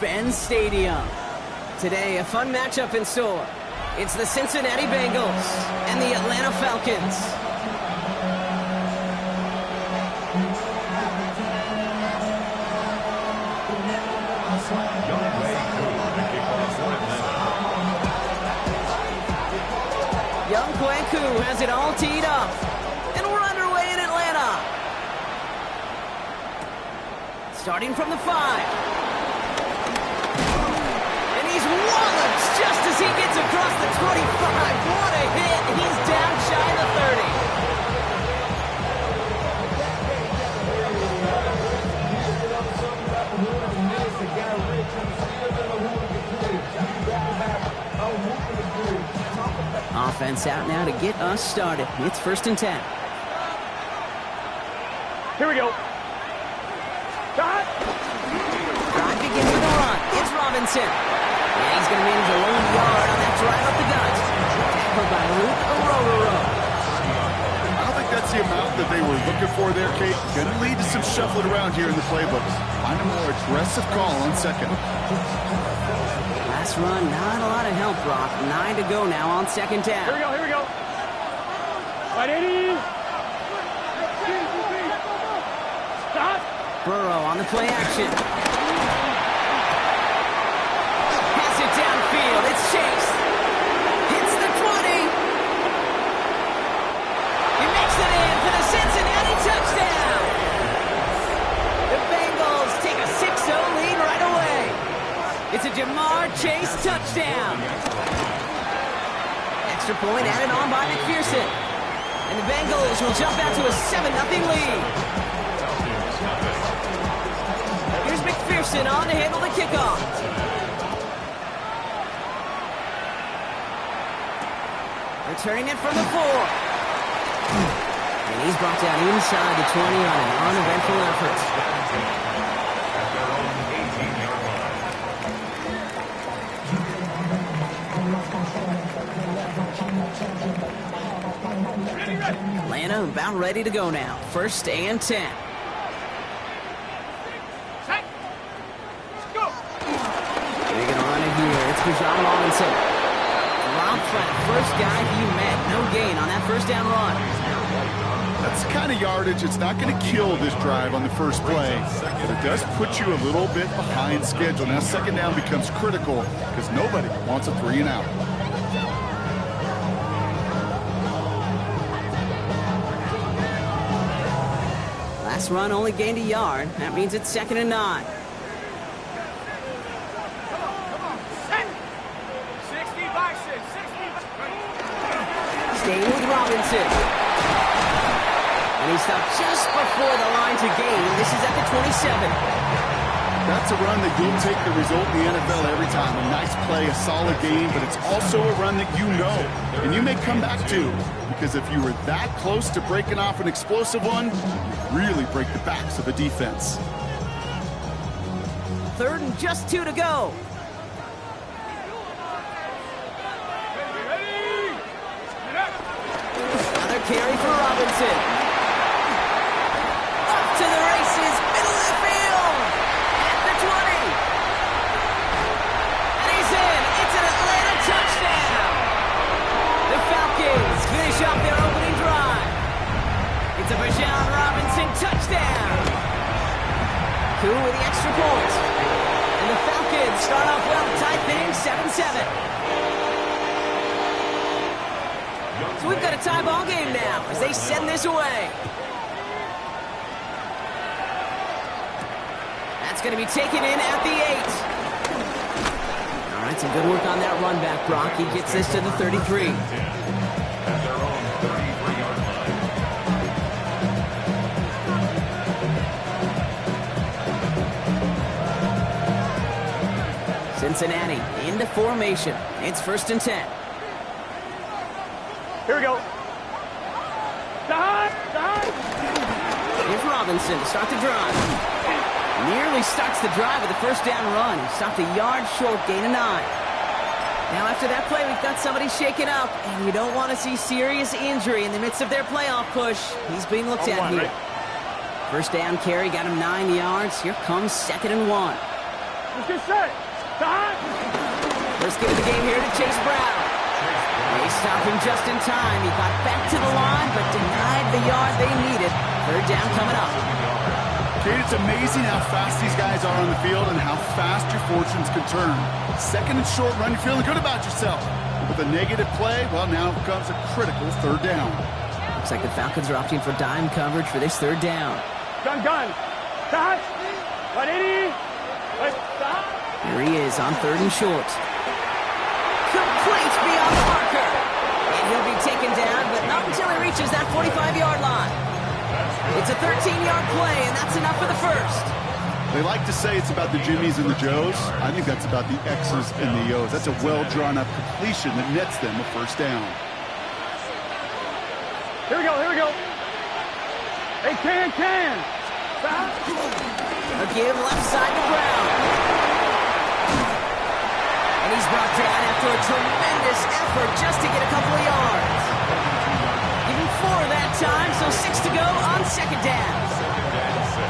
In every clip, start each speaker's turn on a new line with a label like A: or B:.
A: Benz Stadium. Today, a fun matchup in store. It's the Cincinnati Bengals and the Atlanta Falcons. Young Wk15 has it all teed up. And we're underway in Atlanta. Starting from the 5. He's walloped just as he gets across the 25. What a hit. He's down shy of the 30. Offense out now to get us started. It's 1st and 10.
B: Here we go. Drive
A: begins with a run. It's Robinson. Yeah, he's going to manage a lone yard on that drive up the gut. Tackled by Luke Ororo.
C: I don't think that's the amount that they were looking for there, Kate. Going to lead to some shuffling around here in the playbooks. Find a more aggressive call on 2nd.
A: Last run, not a lot of help, Brock. 9 to go now on 2nd down.
B: Here we go. Right, 80. Stop.
A: Burrow on the play action. Downfield, it's Chase. Hits the 20. He makes it in for the Cincinnati touchdown. The Bengals take a 6-0 lead right away. It's a Jamar Chase touchdown. Extra point added on by McPherson. And the Bengals will jump out to a 7-0 lead. Here's McPherson on to handle the kickoff. Returning it from the 4. And he's brought down inside the 20 on an uneventful effort. Atlanta about ready to go now. 1st and 10. They're going to run it here. It's Bijan Robinson. First guy he met. No gain on that 1st down run.
C: That's the kind of yardage. It's not going to kill this drive on the first play, but it does put you a little bit behind schedule. Now 2nd down becomes critical because nobody wants a 3 and out.
A: Last run only gained a yard. That means it's 2nd and 9. Staying with Robinson. And he stopped just before the line to gain. This is at the 27.
C: That's a run that you'll take the result in the NFL every time. A nice play, a solid game, but it's also a run that you know. And you may come back to, because if you were that close to breaking off an explosive one, you really break the backs of the defense.
A: 3rd and just 2 to go. Carry for Robinson. Off to the races, middle of the field. At the 20. And he's in. It's an Atlanta touchdown. The Falcons finish off their opening drive. It's a Bijan Robinson touchdown. Cool with the extra point. And the Falcons start off well, tie things 7-7. So we've got a tie ball game now as they send this away. That's going to be taken in at the 8. All right, some good work on that run back, Brock. He gets this to the 33. Cincinnati into formation. It's 1st and 10.
B: Here we go.
A: Here's Robinson to start the drive. Nearly starts the drive with a 1st down run. He stopped a yard short, gain of 9. Now after that play, we've got somebody shaken up, and you don't want to see serious injury in the midst of their playoff push. He's being looked at here. First down carry got him 9 yards. Here comes 2nd and 1.
B: Let's get set. Start.
A: First give of the game here to Chase Brown. They stopped him just in time. He got back to the line, but denied the yard they needed. Third down coming up.
C: Kate, it's amazing how fast these guys are on the field and how fast your fortunes can turn. Second and short run, you're feeling good about yourself. With a negative play, well, now comes a critical third down.
A: Looks like the Falcons are opting for dime coverage for this third down.
B: Gun. Start. 180. Let's stop.
A: Here he is on third and short. Complete beyond the marker. And he'll be taken down, but not until he reaches that 45-yard line. It's a 13-yard play, and that's enough for the first.
C: They like to say it's about the Jimmies and the Joes. I think that's about the X's and the O's. That's a well-drawn-up completion that nets them a first down.
B: Here we go. Hey, can. Stop.
A: A give left side to Brown. And he's brought down after a tremendous effort just to get a couple of yards. Give him 4 that time, so 6 to go on second down.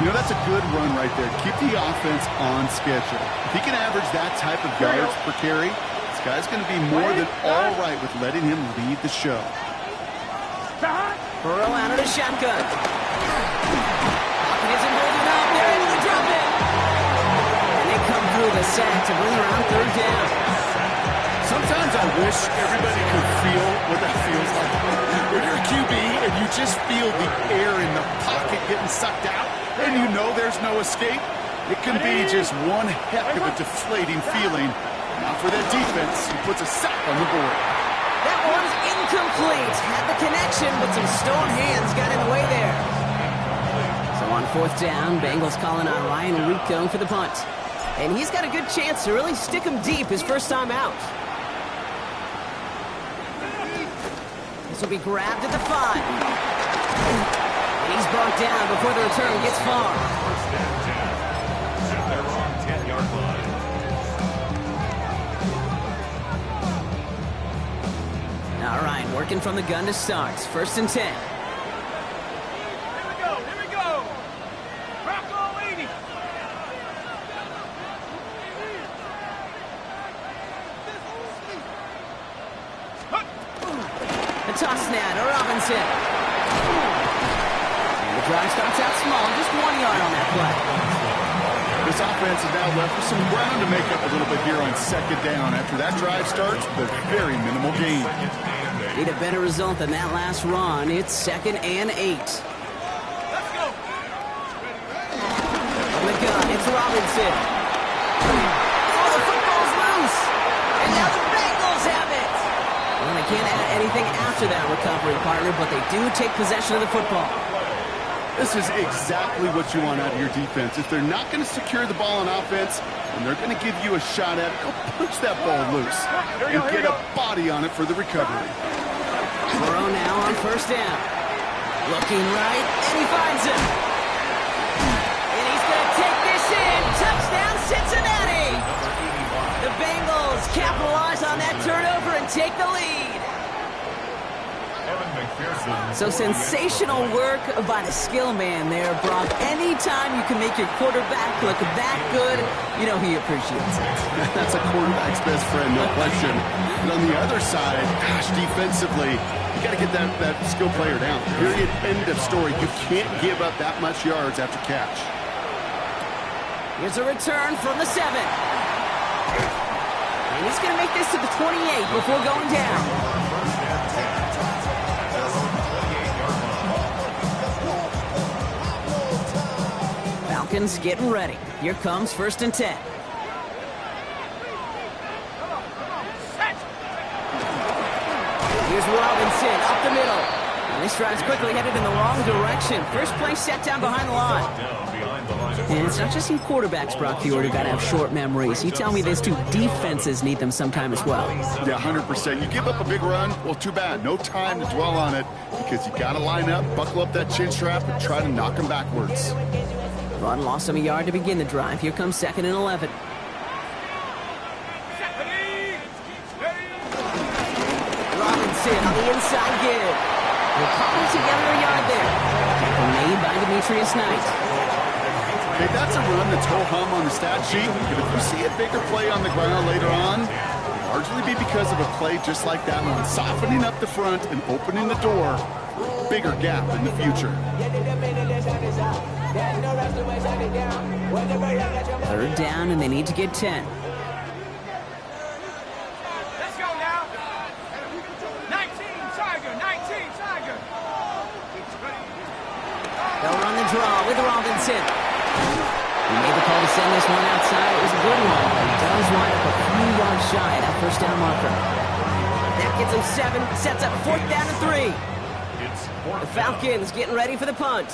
C: You know, that's a good run right there. Keep the offense on schedule. If he can average that type of yards per carry, this guy's going to be more than all right with letting him lead the show.
A: Burrow out of the shotgun. Falcons isn't holding up. They're able to drop it. And they come through the sack to bring around third down.
C: Sometimes I wish everybody could feel what that feels like. When you're a QB and you just feel the air in the pocket getting sucked out and you know there's no escape, it can be just one heck of a deflating feeling. Now for that defense, who puts a sack on the board.
A: That one's incomplete. Had the connection, but some stone hands got in the way there. So on fourth down, Bengals calling on Ryan Rico for the punt. And he's got a good chance to really stick him deep his first time out. This will be grabbed at the 5. And he's brought down before the return gets far.
D: At their wrong 10-yard line.
A: All right, working from the gun to start. First and 10.
B: Here we go. Rocco 80.
A: The toss now to Robinson. And the drive starts out small, just 1 yard on that play.
C: This offense is now left with some ground to make up a little bit here on second down. After that drive starts, the very minimal gain.
A: Need a better result than that last run. It's 2nd and 8.
B: Let's go.
A: From the gun, it's Robinson. Oh, the football's loose. And now the Bengals have it. Well, they can't add anything after that recovery, partner, but they do take possession of the football.
C: This is exactly what you want out of your defense. If they're not going to secure the ball on offense, and they're going to give you a shot at it, go push that ball loose and get a body on it for the recovery.
A: Burrow now on first down. Looking right, and he finds him. And he's going to take this in. Touchdown, Cincinnati. The Bengals capitalize on that turnover and take the lead. So sensational work by the skill man there, Brock. Anytime you can make your quarterback look that good, you know he appreciates it.
C: That's a quarterback's best friend, no question. But on the other side, gosh, defensively, you got to get that skill player down. Period, end of story. You can't give up that much yards after catch.
A: Here's a return from the 7. And he's going to make this to the 28 before going down. Falcons getting ready. Here comes 1st and 10. Here's Robinson up the middle. And this drive's quickly headed in the wrong direction. First play set down behind the line. And it's not just you quarterbacks, Brock Fiord, who got to have short memories. You tell me this too, defenses need them sometime as well.
C: Yeah, 100%. You give up a big run, well, too bad. No time to dwell on it because you got to line up, buckle up that chin strap, and try to knock them backwards.
A: Run lost him a yard to begin the drive. Here comes 2nd and 11. Robinson on the inside give. They're cobbled together a yard there. Tackle made by Demetrius Knight.
C: Okay, that's a run that's ho-hum on the stat sheet. But if you see a bigger play on the ground later on, it'll largely be because of a play just like that one, softening up the front and opening the door for a bigger gap in the future.
A: Third down, and they need to get 10.
B: Let's go now. 19, Tiger. 19, Tiger.
A: They'll run the draw with Robinson. He made the call to send this one outside. It was a good one, but he does wind up a few yards shy of that first down marker. That gets him 7, sets up 4th down and 3. The Falcons getting ready for the punt.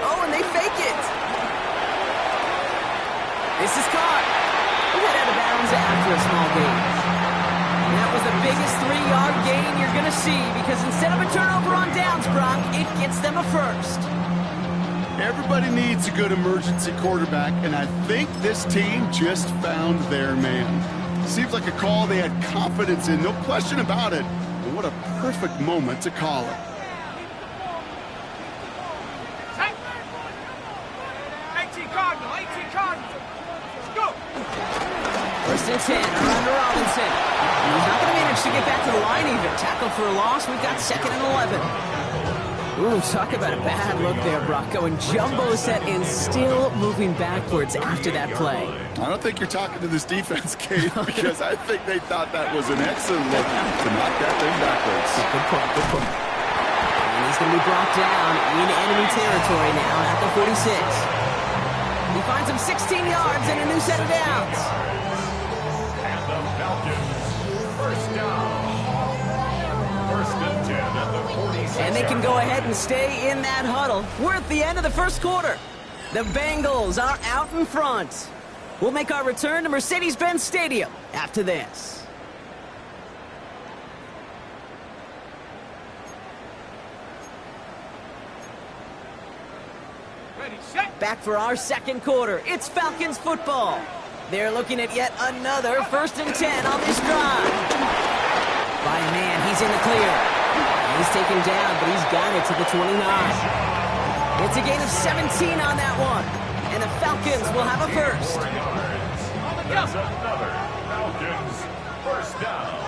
A: Oh, and they fake it. This is caught. Went out of bounds after a small gain. And that was the biggest 3-yard gain you're going to see, because instead of a turnover on downs, Brock, it gets them a first.
C: Everybody needs a good emergency quarterback, and I think this team just found their man. Seems like a call they had confidence in, no question about it. And what a perfect moment to call it.
B: 18 Cardinal. 18 Cardinal. Let's go.
A: First and 10, around to Robinson. He's not going to manage to get back to the line even. Tackle for a loss. We've got 2nd and 11. Ooh, talk about a bad look there, Brock. Going jumbo set and still moving backwards after that play.
C: I don't think you're talking to this defense, Kate, because I think they thought that was an excellent look to knock that thing backwards.
A: Good point, good point. And he's going to be brought down in enemy territory now at the 46. He finds him 16 yards and a new set of downs.
D: And the Falcons, first down. First and 10 at the 46.
A: And they can go ahead and stay in that huddle. We're at the end of the first quarter. The Bengals are out in front. We'll make our return to Mercedes-Benz Stadium after this.
B: Ready, set.
A: Back for our second quarter. It's Falcons football. They're looking at yet another 1st and 10 on this drive. By man, he's in the clear. He's taken down, but he's got it to the 29. It's a gain of 17 on that one. And the Falcons will have a first.
D: That's another Falcons first down.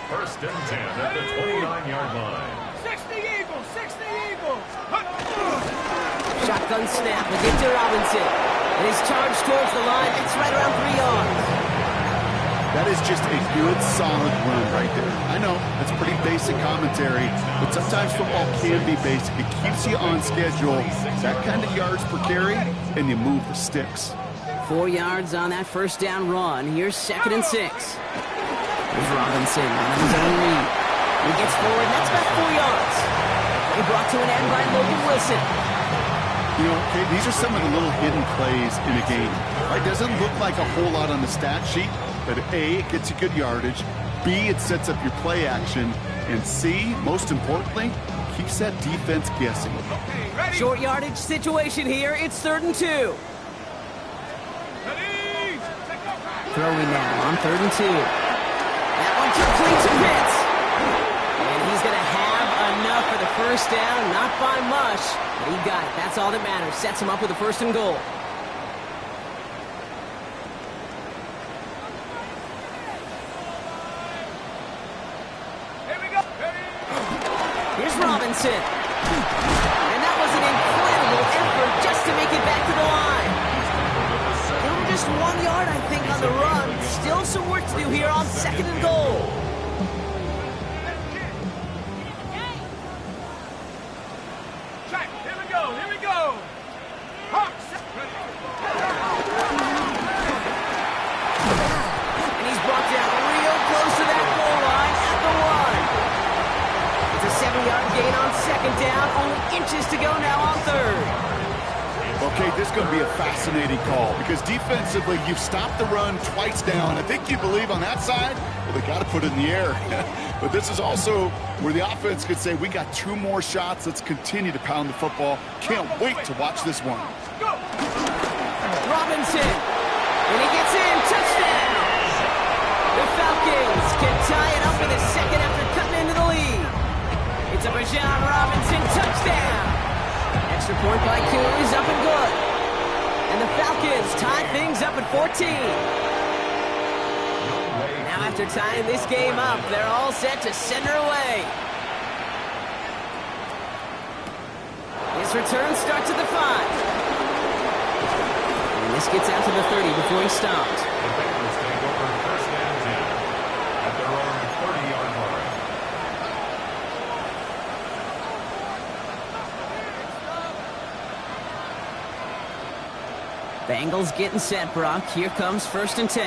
D: First and 10 at the 29-yard line.
B: 60 Eagles. 60 Eagles.
A: Shotgun snap. We'll get to Robinson. And he's charged towards the line. It's right around 3 yards.
C: That is just a good, solid run right there. I know, that's pretty basic commentary, but sometimes football can be basic. It keeps you on schedule, that kind of yards per carry, and you move the sticks.
A: 4 yards on that first down run. Here's 2nd and 6. Here's Robinson on his own lead. He gets forward, and that's about 4 yards. He brought to an end by Logan Wilson.
C: You know, okay, these are some of the little hidden plays in a game. Right? Doesn't look like a whole lot on the stat sheet, but A, it gets you good yardage, B, it sets up your play action, and C, most importantly, keeps that defense guessing.
B: Okay, ready.
A: Short yardage situation here. It's 3rd and 2.
B: Ready.
A: Throwing now on 3rd and 2. That one complete to Pitts. And he's going to have enough for the first down. Not by much, but he got it. That's all that matters. Sets him up with a 1st and goal. Here's Robinson. And that was an incredible effort just to make it back to the line. Still just 1 yard, I think, on the run. Still some work to do here on 2nd and goal.
B: Check. Here we go. Here we go. Hawks.
A: And he's brought down real close to that goal line at the 1. It's a 7-yard gain on 2nd down. Only inches to go now on 3rd.
C: Okay, this is going to be a fascinating call because defensively, you've stopped the run twice down. I think you believe on that side, well, they got to put it in the air. But this is also where the offense could say, we got 2 more shots. Let's continue to pound the football. Can't wait to watch this one.
B: Go.
A: Robinson. And he gets in. Touchdown. The Falcons can tie it up in a second after cutting into the lead. It's a Bijan Robinson touchdown. Extra Three-point by Koo is up and good. And the Falcons tie things up at 14. Now after tying this game up, they're all set to send her away. His return starts at the 5. And this gets out to the 30 before he stopped.
D: The Bengals take over first and 10 at their own 30-yard line.
A: Bengals getting set, Brock. Here comes first and 10.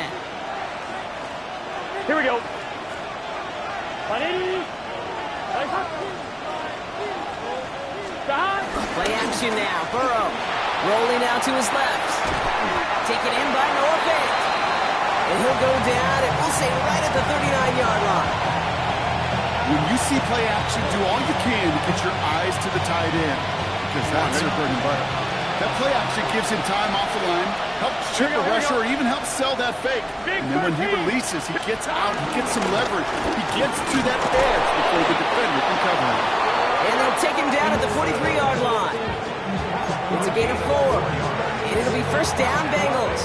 B: Here we go.
A: Play action now. Burrow rolling out to his left. Taken in by Noah Fant. And he'll go down, and we'll say right at the 39-yard line.
C: When you see play action, do all you can to get your eyes to the tight end, because that's their bread and butter. That play action gives him time off the line, helps trick a rusher, or even helps sell that fake. And then when he releases, he gets out, he gets some leverage. He gets to that edge before the defender can cover him.
A: And they'll take him down at the 43-yard line. It's a gain of 4. And it'll be first down, Bengals.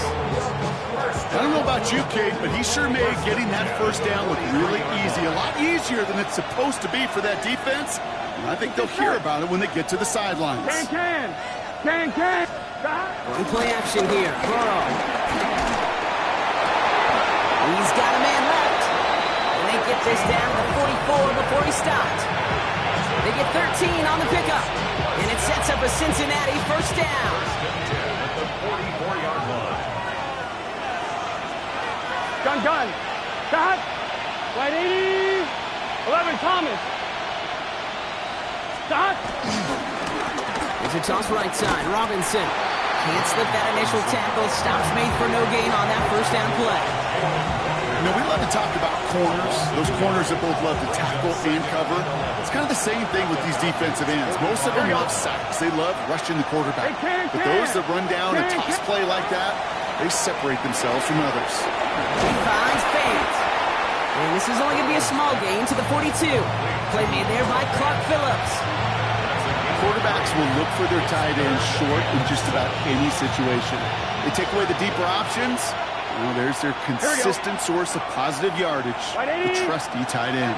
C: I don't know about you, Kate, but he sure made getting that first down look really easy. A lot easier than it's supposed to be for that defense. And I think they'll hear about it when they get to the sidelines.
B: Can.
A: One play action here. Burrow. He's got a man left. And they get this down to 44 before he stopped. They get 13 on the pickup. And it sets up a Cincinnati first down.
D: At the 44-yard line.
B: Gun. Stop. Right 80. 11, Thomas. Stop.
A: There's a toss right side. Robinson can't slip that initial tackle. Stops made for no gain on that first down play.
C: You know, we love to talk about corners. Those corners that both love to tackle and cover. It's kind of the same thing with these defensive ends. Most of them love sacks. They love rushing the quarterback. But those that run down a toss play like that, they separate themselves from others.
A: He finds Fant. And this is only going to be a small gain to the 42. Play made there by Clark Phillips.
C: Quarterbacks will look for their tight end short in just about any situation. They take away the deeper options. Well, there's their consistent source of positive yardage, the trusty tight end.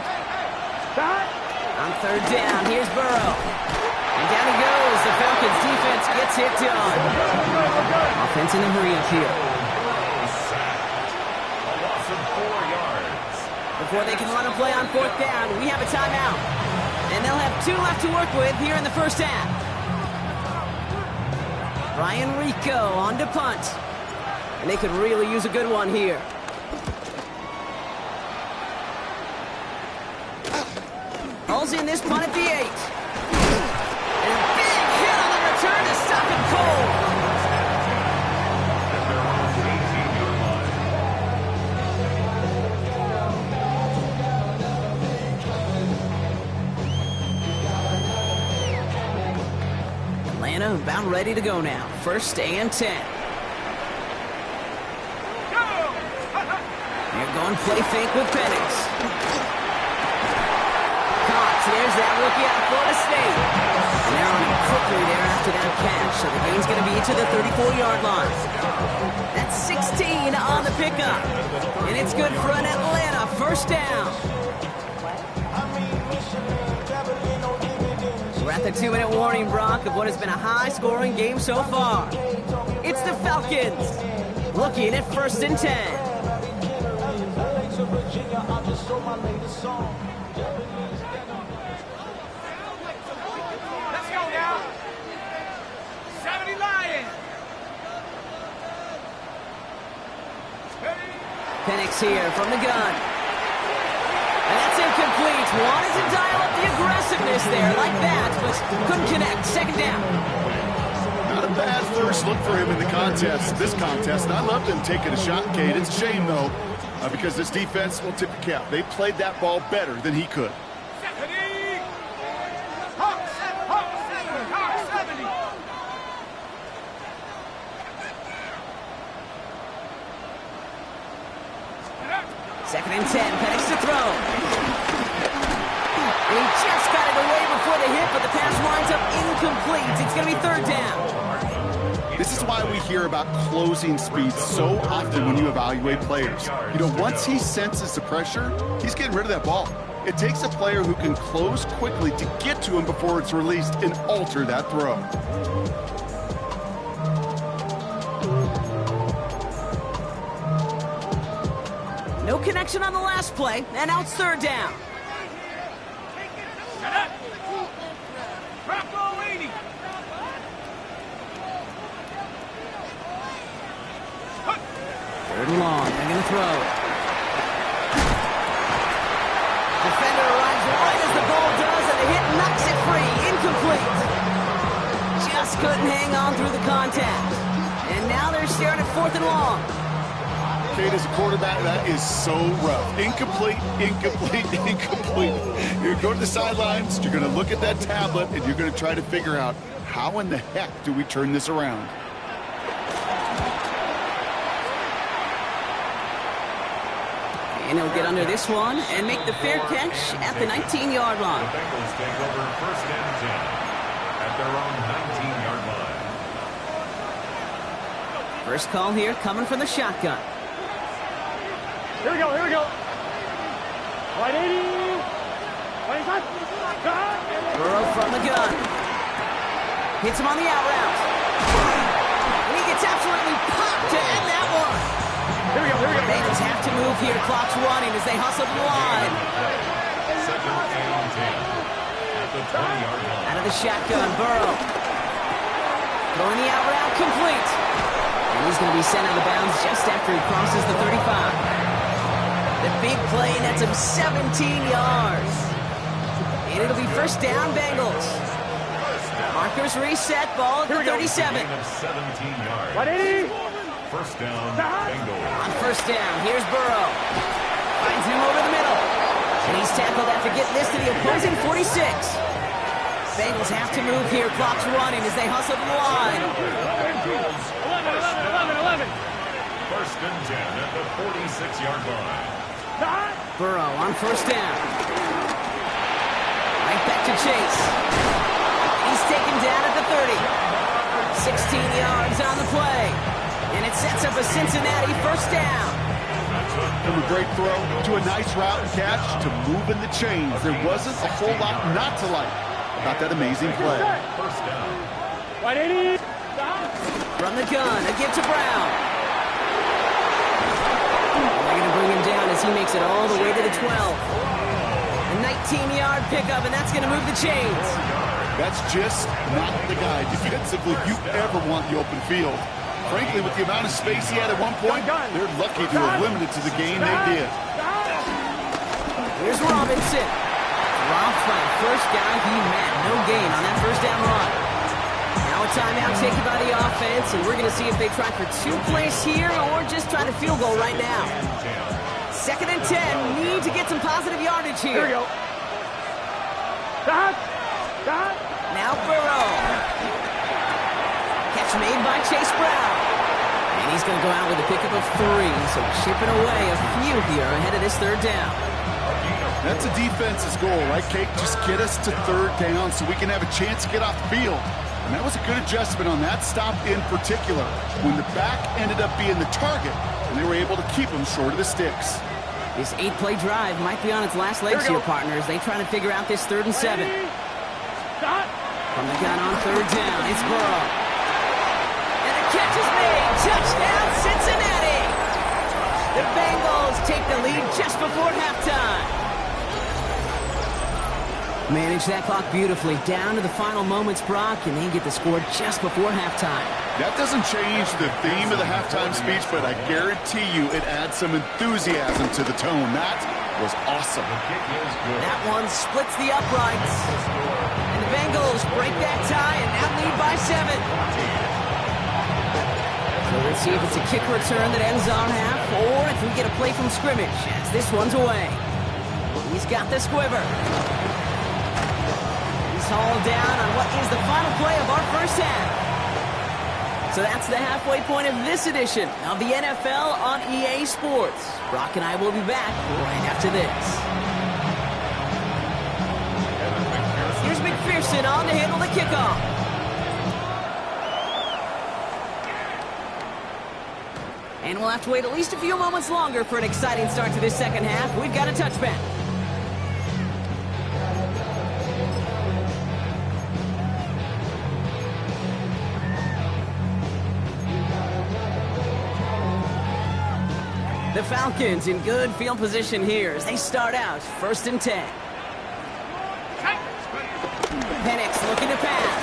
A: On third down, here's Burrow. And down he goes. The Falcons defense gets it done. Offense in a hurry up here.
D: A loss of 4 yards.
A: Before they can run a play on fourth down, we have a timeout. And they'll have 2 left to work with here in the first half. Brian Rico on to punt. And they could really use a good one here. Hauls in this punt at the 8. And a big hit on the return to stop him cold.
D: At their own 18-yard line.
A: Atlanta about ready to go now. First and 10. They're going play fake with Penix. Caught. There's that rookie out of Florida State. And they're on him quickly there after that catch. So the gain's going to be to the 34-yard line. That's 16 on the pickup. And it's good for an Atlanta first down. We're at the 2-minute warning, Brock, of what has been a high-scoring game so far. It's the Falcons looking at first and 10.
B: Let's go now. 70 Lions.
A: Penix here from the gun. And that's incomplete. Wanted to dial up the aggressiveness there like that, but couldn't connect. Second down.
C: Not a bad first look for him in the contest, this contest. And I love them taking a shot, Kate. It's a shame, though, because this defense will tip the cap. They played that ball better than he could.
B: 70.
A: Second and 10. Penix to throw. And he just got it away before the hit, but the pass winds up incomplete. It's going to be third down.
C: This is why we hear about closing speed so often when you evaluate players. You know, once he senses the pressure, he's getting rid of that ball. It takes a player who can close quickly to get to him before it's released and alter that throw.
A: No connection on the last play, and now it's third down. Third and long, they're going to throw it. Defender arrives right as the ball does, and the hit knocks it free. Incomplete. Just couldn't hang on through the contact. And now they're staring at fourth and long.
C: Kate, as a quarterback, that is so rough. Incomplete, incomplete, incomplete. You're going to the sidelines, you're going to look at that tablet, and you're going to try to figure out how in the heck do we turn this around.
A: And he'll get under this one and make the fair catch at the 19-yard line.
D: The Bengals take over first and 10 at their own 19-yard line.
A: First call here coming from the shotgun.
B: Here we go, here we go. Right 80. 25.
A: Burrow from the gun. Hits him on the out route. And he gets absolutely popped to end that one.
B: Here we go, here we go.
A: Bengals have to move here. Clock's running as they hustle to the line.
D: Second and 10 at the 20-yard line.
A: Out of the shotgun, Burrow. Throwing the out route complete. And he's going to be sent out of bounds just after he crosses the 35. The big play nets him 17 yards. And it'll be first down, Bengals. Markers reset, ball at the 37.
D: Of 17 yards.
B: Right 80.
D: First down, Bengals.
A: On first down, here's Burrow. Finds him over the middle. And he's tackled after getting this to the opposing 46. Bengals have to move here. Clock's running as they hustle to the line.
B: 11.
D: First and 10 at the 46-yard line.
A: Burrow on first down. Right back to Chase. He's taken down at the 30. 16 yards on the play. And it sets up a Cincinnati first down.
C: From a great throw to a nice route and catch to moving the chains. There wasn't a whole lot not to like about that amazing play.
D: First down.
B: Right 80.
A: From the gun, a give to Brown. They're going to bring him down as he makes it all the way to the 12. A 19-yard pickup, and that's going to move the chains.
C: That's just not the guy defensively you ever want the open field. Frankly, with the amount of space he had at one point, they're lucky to have limited to the game they did.
A: Here's Robinson. Dropped by the first guy he met. No gain on that first down run. Now a timeout taken by the offense, and we're going to see if they try for 2 plays here or just try to field goal right now. Second and 10. Need to get some positive yardage here.
B: Here we go.
A: Now Burrow. Catch made by Chase Brown. And he's going to go out with a pickup of 3, so chipping away a few here ahead of this third down.
C: That's a defense's goal, right, Kate? Just get us to third down so we can have a chance to get off the field. And that was a good adjustment on that stop in particular, when the back ended up being the target, and they were able to keep him short of the sticks.
A: This 8-play drive might be on its last legs here, partners. They try to figure out this third and 7. From the gun on third down, it's Burrow. And the catch is made. Touchdown, Cincinnati. The Bengals take the lead just before halftime. Manage that clock beautifully down to the final moments, Brock, and they get the score just before halftime.
C: That doesn't change the theme of the halftime speech, but I guarantee you it adds some enthusiasm to the tone. That was awesome.
A: That one splits the uprights. And the Bengals break that tie and now lead by 7. So let's see if it's a kick return that ends our half, or if we get a play from scrimmage as this one's away. He's got the squiver. Hauled down on what is the final play of our first half. So that's the halfway point of this edition of the NFL on EA Sports. Brock and I will be back right after this. McPherson on to handle the kickoff. And we'll have to wait at least a few moments longer for an exciting start to this second half. We've got a touchback. The Falcons in good field position here as they start out 1st and 10. Penix looking to pass.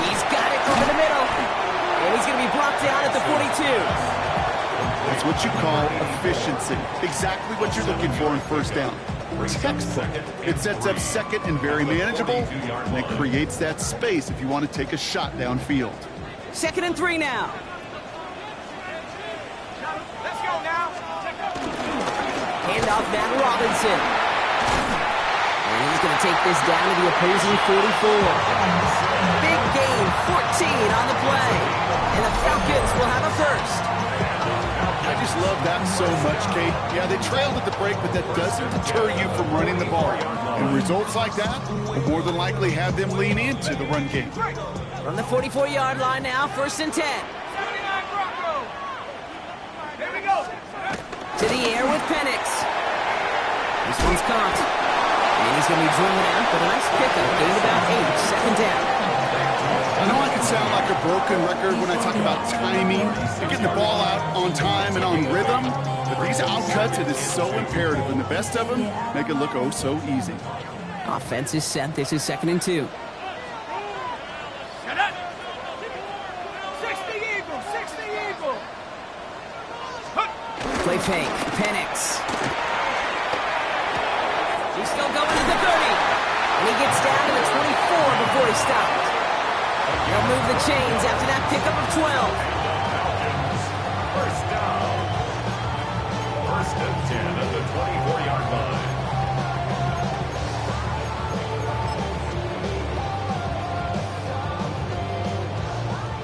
A: He's got it over the middle. And he's going to be brought down at the 42.
C: That's what you call efficiency. Exactly what you're looking for in 1st down. Textbook. It sets up 2nd and very manageable, and it creates that space if you want to take a shot downfield.
A: 2nd and 3 now.
B: Let's go now.
A: Hand off Matt Robinson. And he's going to take this down to the opposing 44. Big gain, 14 on the play. And the Falcons will have a first.
C: I just love that so much, Kate. Yeah, they trailed at the break, but that doesn't deter you from running the ball. And results like that will more than likely have them lean into the run game.
A: From the 44-yard line now, 1st and 10.
B: 79 Broncos. Here we go.
A: To the air with Penix. This one's caught. And he's going to be driven out, but a nice pickup. Gained about 8, 2nd down.
C: I know I can sound like a broken record when I talk about timing and getting the ball out on time and on rhythm, but these outcuts, it is so imperative, and the best of them make it look oh so easy.
A: Offense is set. This is 2nd and 2.
B: Shut up. 60 Eagles. 60 Eagles.
A: Play fake. Penix. He's still going to the 30. And he gets down to the 24 before he stopped. They'll move the chains after that pickup of 12.
D: 1st down. 1st and 10 at the 24-yard line.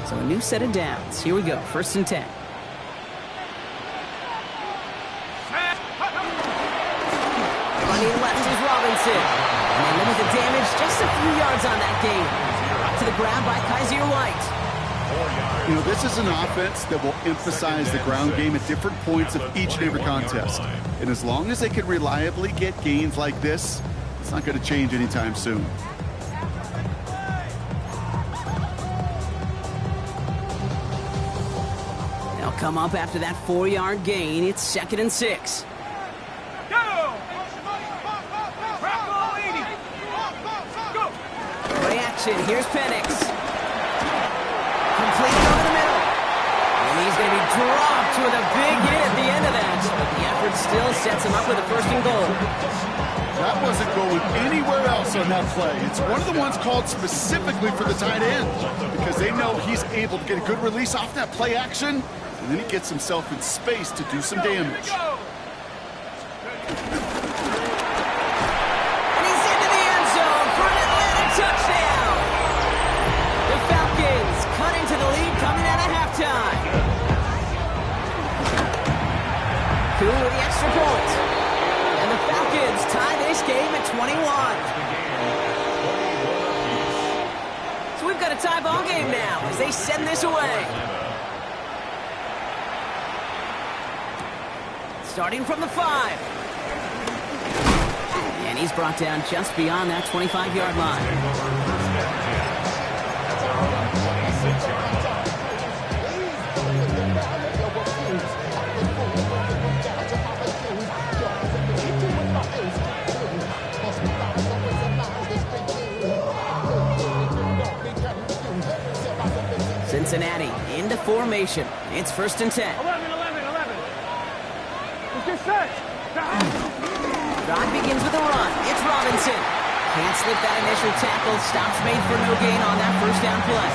A: So a new set of downs. Here we go. 1st and 10. Running left is Robinson. And they limit the damage just a few yards on that game. To the ground by Kaiser White.
C: You know, this is an offense that will emphasize the ground game at different points of each and every contest. And as long as they can reliably get gains like this, it's not going to change anytime soon.
A: They'll come up after that 4-yard gain. It's 2nd and 6.
B: Go. Bronco 80. Go.
A: Play action. Here's Penix. Complete over the middle. And he's going to be dropped with a big hit at the end of that. But the effort still sets him up with a 1st and goal.
C: That wasn't going anywhere else on that play. It's one of the ones called specifically for the tight end because they know he's able to get a good release off that play action, and then he gets himself in space to do some damage.
A: And he's into the end zone for an Atlanta touchdown. The Falcons cut into the lead coming out of halftime. Cool with the extra point. And the Falcons tie this game at 21. So we've got a tie ball game now as they send this away. Starting from the 5. And he's brought down just beyond that 25-yard line. Cincinnati into formation. It's 1st and 10.
B: 11. It's just set.
A: Drive begins with a run. It's Robinson. Can't slip that initial tackle. Stops made for no gain on that 1st down play.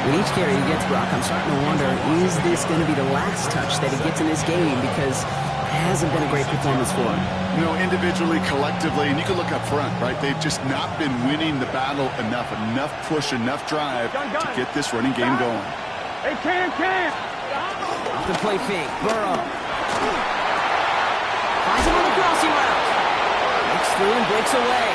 A: With each carry he gets, Brock, I'm starting to wonder, is this going to be the last touch that he gets in this game? Because it hasn't been a great performance for him.
C: You know, individually, collectively, and you can look up front, right? They've just not been winning the battle enough push, enough drive to get this running game going.
B: Hey, Cam.
A: Off the play fake. Burrow. Finds him on the crossing route. Breaks through and breaks away.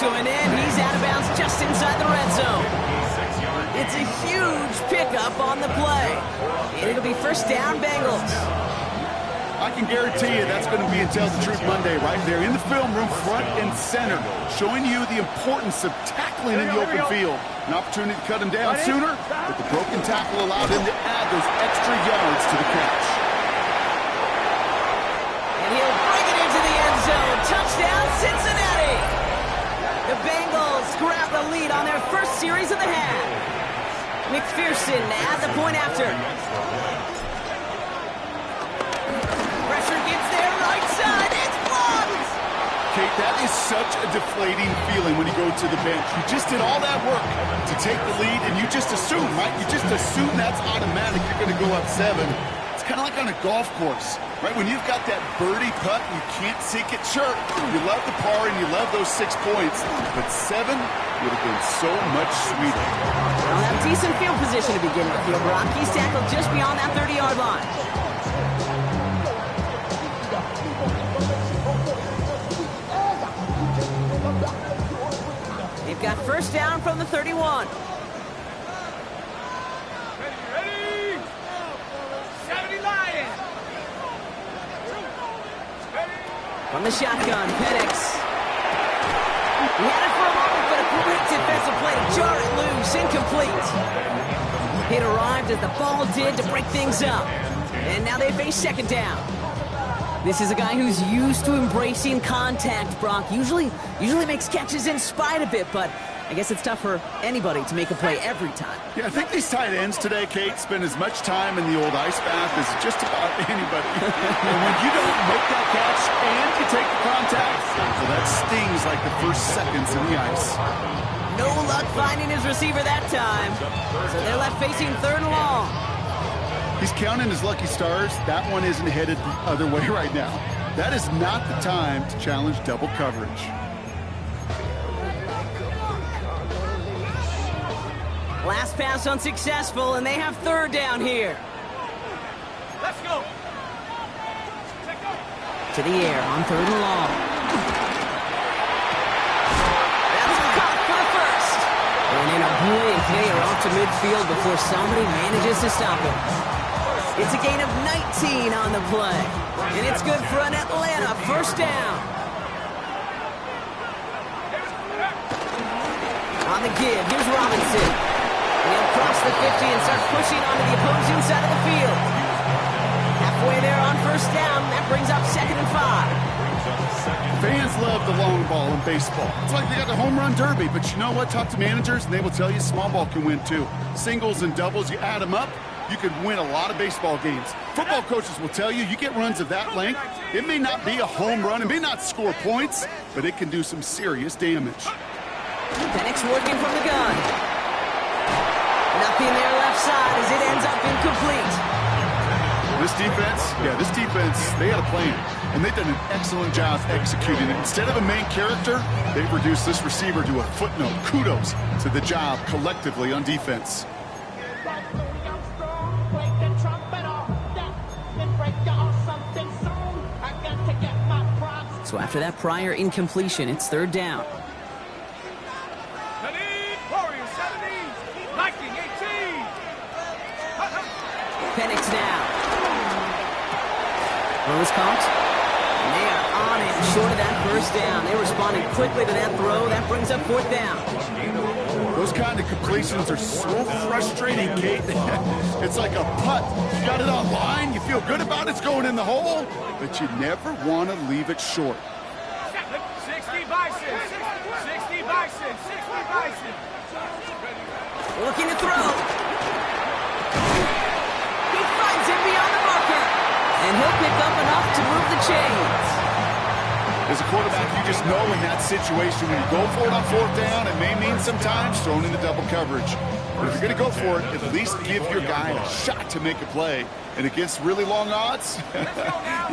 A: to an end. He's out of bounds just inside the red zone. It's a huge pickup on the play. And it'll be first down, Bengals.
C: I can guarantee you that's going to be Tell the Truth Monday right there in the film room, front and center, showing you the importance of tackling in the open field. An opportunity to cut him down sooner, but the broken tackle allowed him to add those extra yards to the catch.
A: And he'll bring it into the end zone. Touchdown, Cincinnati! The Bengals grab the lead on their first series of the half. McPherson at the point after. Pressure gets there, right side, it's blocked!
C: Kate, that is such a deflating feeling when you go to the bench. You just did all that work to take the lead, and you just assume, right? You just assume that's automatic. You're going to go up 7. It's kind of like on a golf course, right? When you've got that birdie putt, you can't sink it. Sure, you love the par and you love those 6 points, but 7 would have been so much sweeter.
A: They'll have decent field position to begin with here, Brock. He's tackled just beyond that 30-yard line. They've got first down from the 31.
B: Ready? 70 Lions.
A: From the shotgun, Penix. He had it for a moment, but a great defensive play to jar it loose, incomplete. It arrived as the ball did to break things up. And now they face second down. This is a guy who's used to embracing contact, Brock. Usually makes catches in spite of it, but I guess it's tough for anybody to make a play every time.
C: Yeah, I think these tight ends today, Kate, spend as much time in the old ice bath as just about anybody. And when you don't make that catch and you take the contact, well, that stings like the first seconds in the ice.
A: No luck finding his receiver that time. So they're left facing third and long.
C: He's counting his lucky stars. That one isn't headed the other way right now. That is not the time to challenge double coverage.
A: Last pass unsuccessful, and they have third down here.
B: Let's go.
A: To the air on third and long. That's caught for the first. And in a blink, they are off to midfield before somebody manages to stop him. It's a gain of 19 on the play. And it's good for an Atlanta first down. On the give, here's Robinson. He'll cross the 50 and start pushing onto the opposing side of the field. Halfway there on first down, that brings up 2nd and 5.
C: Fans love the long ball in baseball. It's like they got the home run derby, but you know what? Talk to managers, and they will tell you small ball can win too. Singles and doubles, you add them up, you could win a lot of baseball games. Football coaches will tell you, you get runs of that length, it may not be a home run, it may not score points, but it can do some serious damage.
A: Penix working from the gun. Nothing there left side as it ends up incomplete.
C: This defense, they had a plan, and they've done an excellent job executing it. Instead of a main character, they've reduced this receiver to a footnote. Kudos to the job collectively on defense.
A: So after that prior incompletion, it's third down.
B: Warriors 70, Viking 18.
A: Penix now. Throw is caught. And they are on it, short of that first down. They responded quickly to that throw. That brings up fourth down.
C: Those kind of completions are so frustrating, Kate. It's like a putt. You got it on line, you feel good about it's going in the hole, but you never want to leave it short.
B: 60 Bison, 60 Bison, 60 Bison.
A: Looking to throw. He finds him beyond the marker. And he'll pick up enough to move the chains.
C: As a quarterback, you just know in that situation, when you go for it on fourth down, it may mean sometimes thrown into double coverage. But if you're going to go for it, at least give your guy a shot to make a play. And against really long odds,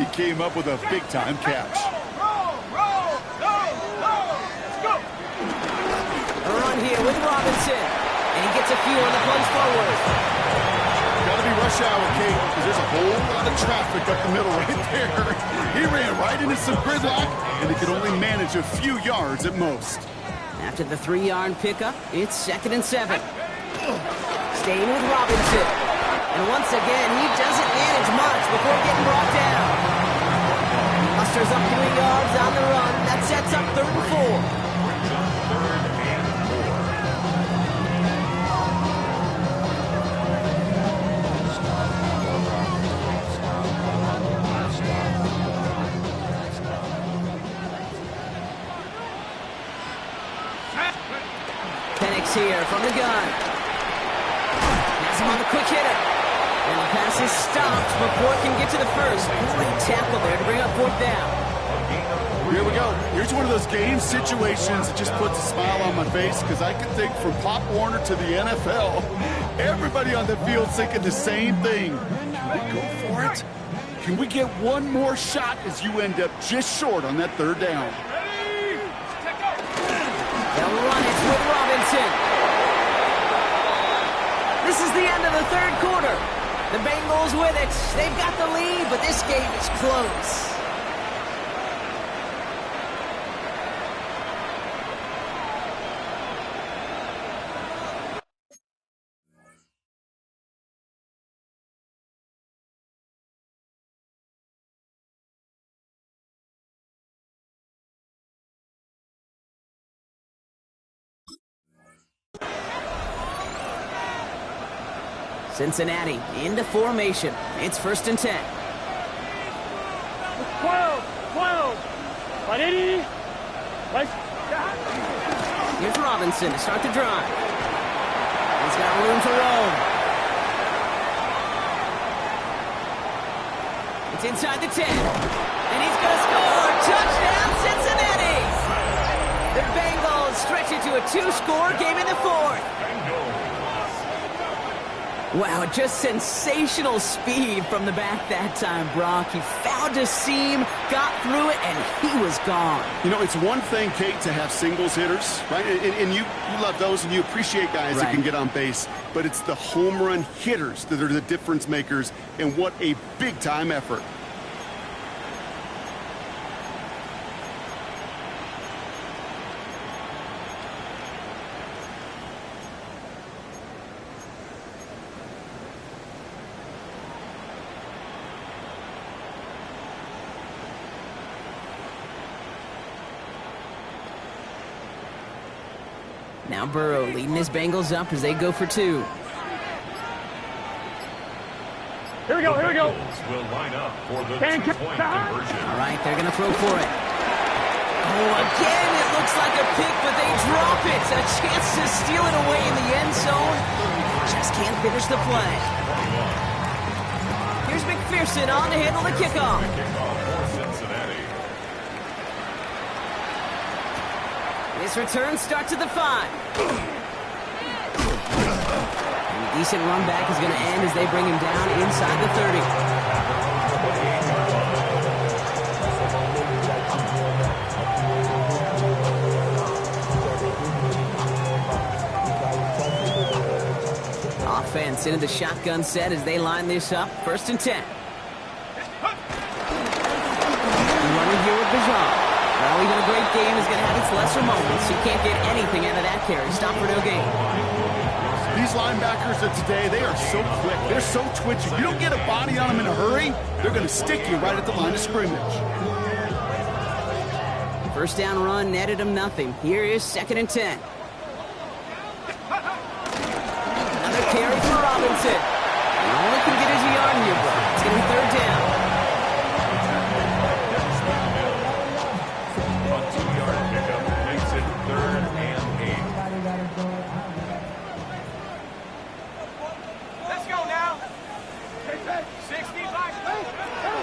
C: he came up with a big-time catch.
B: Roll, let's go.
A: A run here with Robinson. And he gets a few on the plunge forward.
C: Got to be rush hour, Kate, because there's a whole lot of traffic up the middle right there. He ran right into some gridlock, and he could only manage a few yards at most.
A: After the 3-yard pickup, it's 2nd and 7. Staying with Robinson. And once again, he doesn't manage much before getting brought down. Musters up 3 yards on the run. That sets up 3rd and 4. Here from the gun. Has him on the quick hitter. And the pass is stopped before it can get to the first. Great tackle there to bring up 4th down.
C: Here we go. Here's one of those game situations that just puts a smile on my face because I can think from Pop Warner to the NFL, everybody on the field thinking the same thing. Can we go for it? Can we get one more shot as you end up just short on that 3rd down?
A: They'll run it with Robinson. This is the end of the 3rd quarter. The Bengals with it. They've got the lead, but this game is close. Cincinnati into formation. It's 1st and 10.
B: 12. Ready?
A: Here's Robinson to start the drive. He's got room to roam. It's inside the 10. And he's going to score. Touchdown, Cincinnati! The Bengals stretch it to a 2-score game in the 4th. Wow, just sensational speed from the back that time, Brock. He found a seam, got through it, and he was gone.
C: You know, it's one thing, Kate, to have singles hitters, right? And you love those, and you appreciate guys that can get on base. But it's the home run hitters that are the difference makers, and what a big-time effort.
A: Now Burrow leading his Bengals up as they go for 2.
B: Here we go.
D: Will line up for the 2-point conversion.
A: All right, they're going to throw for it. Oh, again, it looks like a pick, but they drop it. A chance to steal it away in the end zone. Just can't finish the play. Here's McPherson on to handle the kickoff. This return starts at the 5. And a decent run back is going to end as they bring him down inside the 30. Offense into the shotgun set as they line this up. 1st and 10. Running here with Bijan. Well, even a great game is going to have its lesser moments. You can't get anything out of that carry. Stop for no gain.
C: These linebackers of today, they are so quick. They're so twitchy. You don't get a body on them in a hurry, they're going to stick you right at the line of scrimmage.
A: 1st down run netted him nothing. Here is 2nd and 10. Another carry for Robinson. He only can get his yard here, bro. It's going to be 3rd down.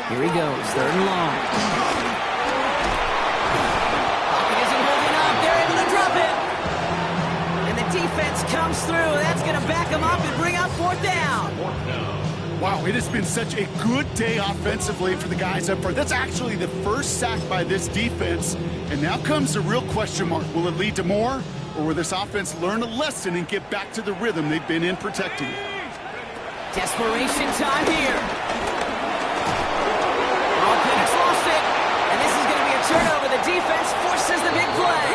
A: Here he goes, 3rd and long. Pocket isn't holding up. They're able to drop it. And the defense comes through. That's going to back him up and bring up 4th down.
C: Wow, it has been such a good day offensively for the guys up front. That's actually the first sack by this defense. And now comes the real question mark. Will it lead to more? Or will this offense learn a lesson and get back to the rhythm they've been in protecting?
A: Desperation time here. Oh, Penix lost it. And this is going to be a turnover. The defense forces the big play.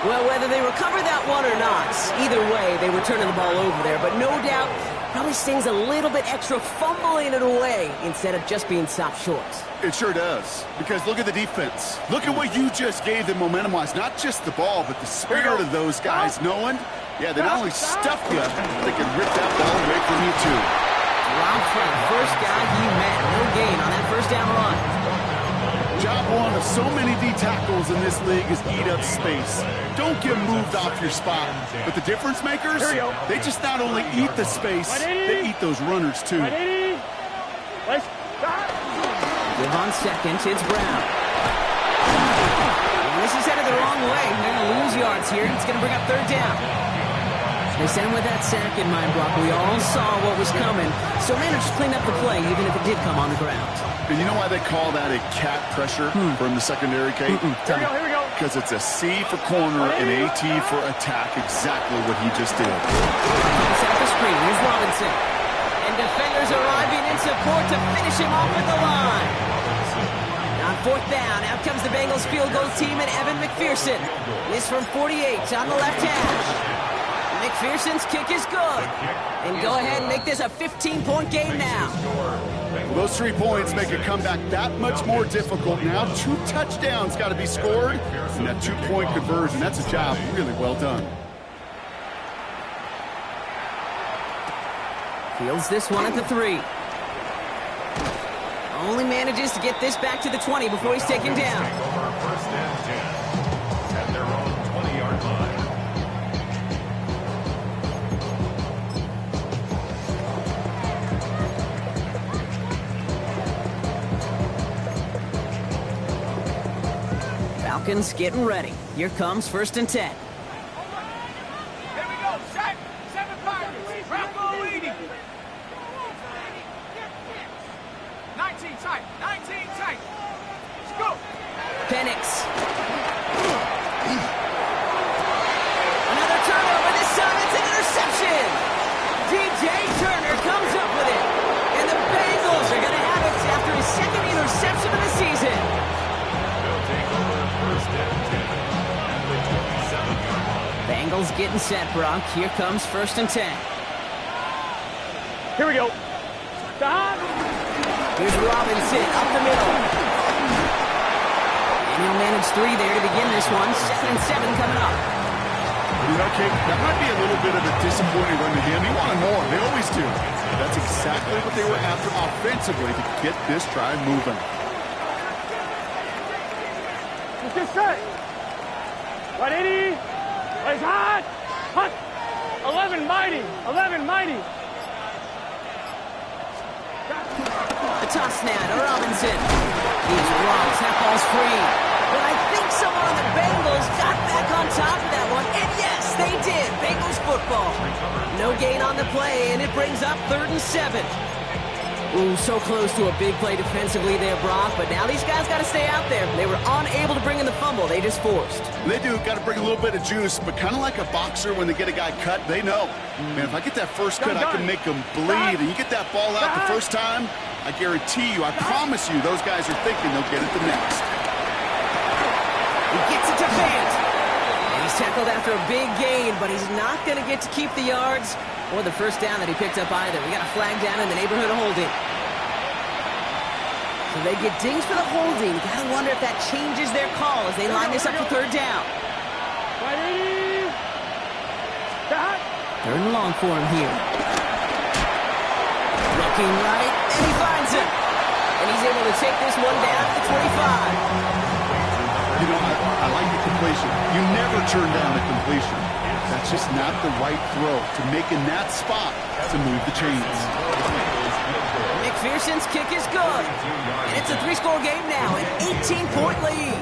A: Well, whether they recover that one or not, either way, they were turning the ball over there. But no doubt, probably stings a little bit extra fumbling it away instead of just being stopped short.
C: It sure does, because look at the defense. Look at what you just gave them momentum-wise. Not just the ball, but the spirit of those guys knowing, yeah, they not only stuffed you, they can rip that ball away from you, too.
A: Robbed for the first guy he met. No gain on that first down run.
C: Job one of so many D tackles in this league is eat up space. Don't get moved off your spot. But the difference makers, they just not only eat the space, they eat those runners too.
A: Give on second, it's Brown. And this is headed the wrong way. They're going to lose yards here. It's going to bring up third down. They sent him with that sack in mind, Brock. We all saw what was coming, so managed to clean up the play, even if it did come on the ground.
C: And you know why they call that a cat pressure from the secondary, Kate?
B: Here we go.
C: Because it's a C for corner and AT for attack, exactly what he just did.
A: Set up the screen. Here's Robinson. And defenders arriving in support to finish him off at the line. On fourth down, out comes the Bengals field goal team and Evan McPherson. This from 48 on the left hash. McPherson's kick is good. And go ahead and make this a 15-point game now.
C: Well, those 3 points make a comeback that much more difficult now. 2 touchdowns got to be scored. And that 2-point conversion, that's a job really well done.
A: Fields this one at the 3. Only manages to get this back to the 20 before he's taken down.
D: First and 10 at their own 20-yard line.
A: Falcons getting ready. Here comes first and 10.
B: Here we go. Set. 7 Pirates. Bravo leading. 19 tight. 19 tight. Let's go.
A: Penix. Another turnover. This time it's an interception. DJ Turner comes up with it. And the Bengals are going to have it after his second interception of the season. Bengals getting set, Brock. Here comes first and 10.
B: Here we go. Stop.
A: Here's Robinson up the middle. And he'll manage 3 there to begin this one. 2nd and 7 coming up.
C: You know, Kate, that might be a little bit of a disappointing run to him. He wanted more. They always do. That's exactly what they were after offensively to get this drive moving.
B: Get set. 180. It's hot. Hot. 11 mighty. 11 mighty.
A: The toss snap to Robinson. He's wrong. Snap ball's free. But I think someone on the Bengals got back on top of that one. And yes, they did. Bengals football. No gain on the play, and it brings up 3rd and 7. Ooh, so close to a big play defensively there, Brock. But now these guys got to stay out there. They were unable to bring in the fumble. They just forced.
C: They do. Got to bring a little bit of juice, but kind of like a boxer when they get a guy cut, they know. Man, if I get that first cut, I can make them bleed. And you get that ball out the first time, I guarantee you, I promise you, those guys are thinking they'll get it the next.
A: He gets it to Fant. And he's tackled after a big gain, but he's not going to get to keep the yards or the first down that he picked up either. We got a flag down in the neighborhood of holding. So they get dinged for the holding. You got to wonder if that changes their call as they line this up for 3rd down. 3rd and long for him here. Looking right, and he finds him. And he's able to take this one down to the 25.
C: You know, I like the completion. You never turn down the completion. That's just not the right throw to make in that spot to move the chains.
A: McPherson's kick is good. And it's a 3-score game now, an 18-point lead.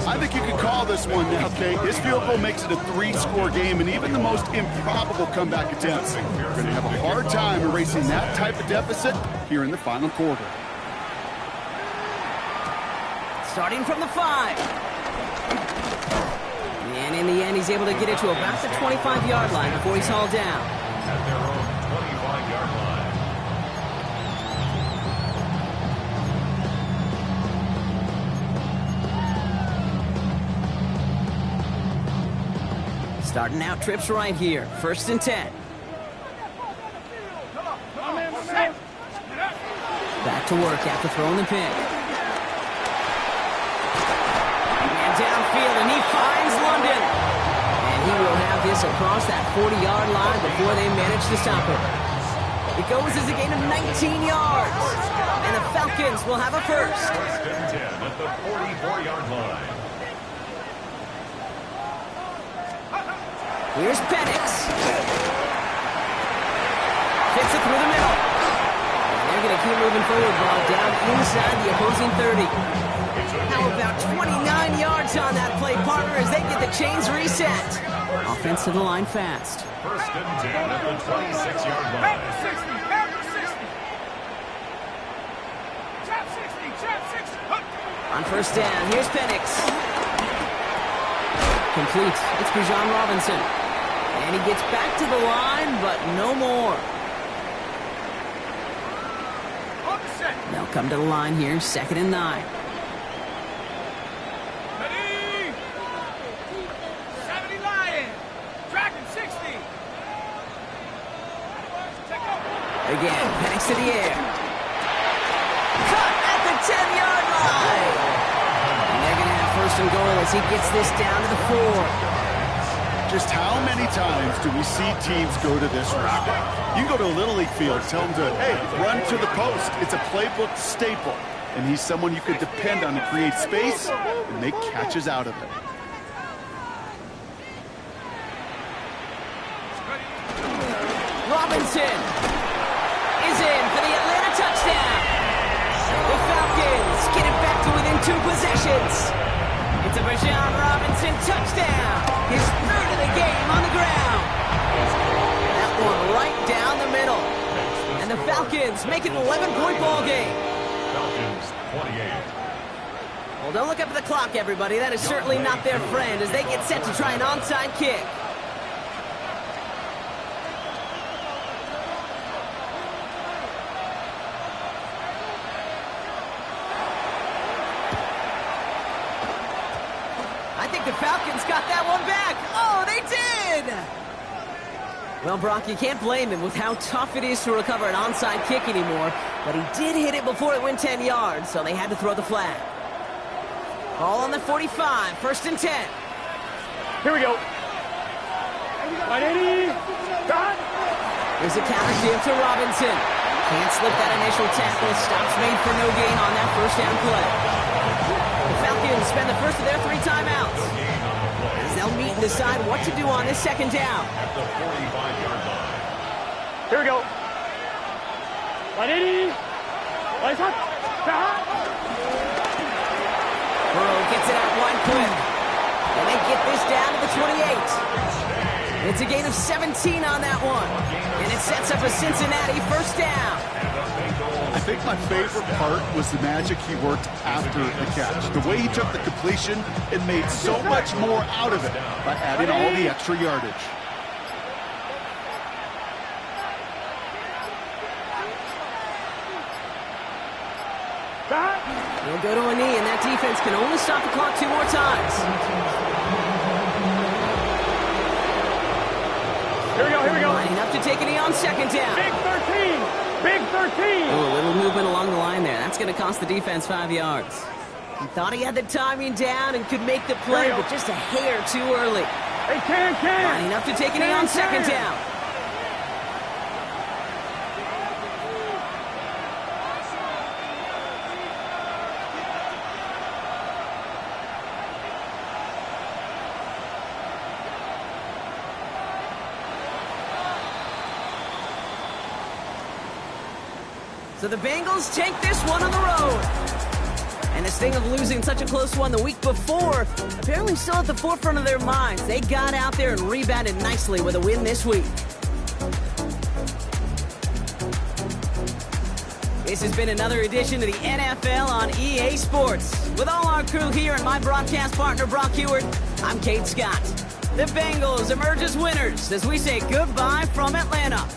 C: I think you can call this one now, Kate. This field goal makes it a 3-score game, and even the most improbable comeback attempts are going to have a hard time erasing that type of deficit here in the final quarter.
A: Starting from the 5. And in the end, he's able to get it to about the 25-yard line before he's hauled down.
D: At their own 25-yard line.
A: Starting out trips right here. 1st and 10. Back to work after throwing the pick. And downfield, and he finds London. And he will have this across that 40-yard line before they manage to stop it. It goes as a gain of 19 yards. And the Falcons will have a first.
D: 1st and 10 at the 44-yard line.
A: Here's Penix. Fits it through the middle. And they're going to keep moving forward, ball down inside the opposing 30. How about 29 yards on that play, partner, as they get the chains reset. Offense to the line fast.
D: 1st and 10 at the 26-yard line.
A: On 1st down, here's Penix. Complete. It's Bijan Robinson. And he gets back to the line, but no more. They'll come to the line here, 2nd and 9.
B: Ready? 70 Lion. Tracking 60.
A: Again, Penix to the air. Cut at the 10-yard line. And they're going to have 1st and goal as he gets this down to the 4.
C: Just how many times do we see teams go to this route? You go to a Little League field, tell them to, hey, run to the post. It's a playbook staple. And he's someone you could depend on to create space and make catches out of it.
A: Robinson is in for the Atlanta touchdown. The Falcons get it back to within 2 possessions. It's a Bijan Robinson touchdown. His 3rd of the game on the ground. That one right down the middle. And the Falcons make it an 11-point ball game.
D: Falcons 28.
A: Well, don't look up at the clock, everybody. That is certainly not their friend as they get set to try an onside kick. I think the Falcons got that one back. Oh, they did! Well, Brock, you can't blame him with how tough it is to recover an onside kick anymore, but he did hit it before it went 10 yards, so they had to throw the flag. Ball on the 45, 1st and 10.
B: Here we go. 180.
A: Here's a counter give to Robinson. Can't slip that initial tackle. Stops made for no gain on that 1st down play. The Falcons spend the first of their 3 timeouts. As they'll meet and decide what to do on this 2nd down.
D: At the 45-yard line.
B: Here we go. 180.
A: Burrow gets it out wide quick. And they get this down to the 28. It's a gain of 17 on that one. And it sets up a Cincinnati 1st down.
C: I think my favorite part was the magic he worked after the catch. The way he took the completion and made so much more out of it by adding all the extra yardage.
A: He'll go to a knee, and that defense can only stop the clock 2 more times.
B: Here we go, here we go.
A: Lining up to take a knee on 2nd down.
B: Big 13. Big 13.
A: Oh, a little movement along the line there. That's going to cost the defense 5 yards. He thought he had the timing down and could make the play, but just a hair too early.
B: Hey, can.
A: Lining up to take a knee on 2nd down. So the Bengals take this one on the road. And this thing of losing such a close one the week before, apparently still at the forefront of their minds. They got out there and rebounded nicely with a win this week. This has been another edition of the NFL on EA Sports. With all our crew here and my broadcast partner, Brock Heward, I'm Kate Scott. The Bengals emerge as winners as we say goodbye from Atlanta.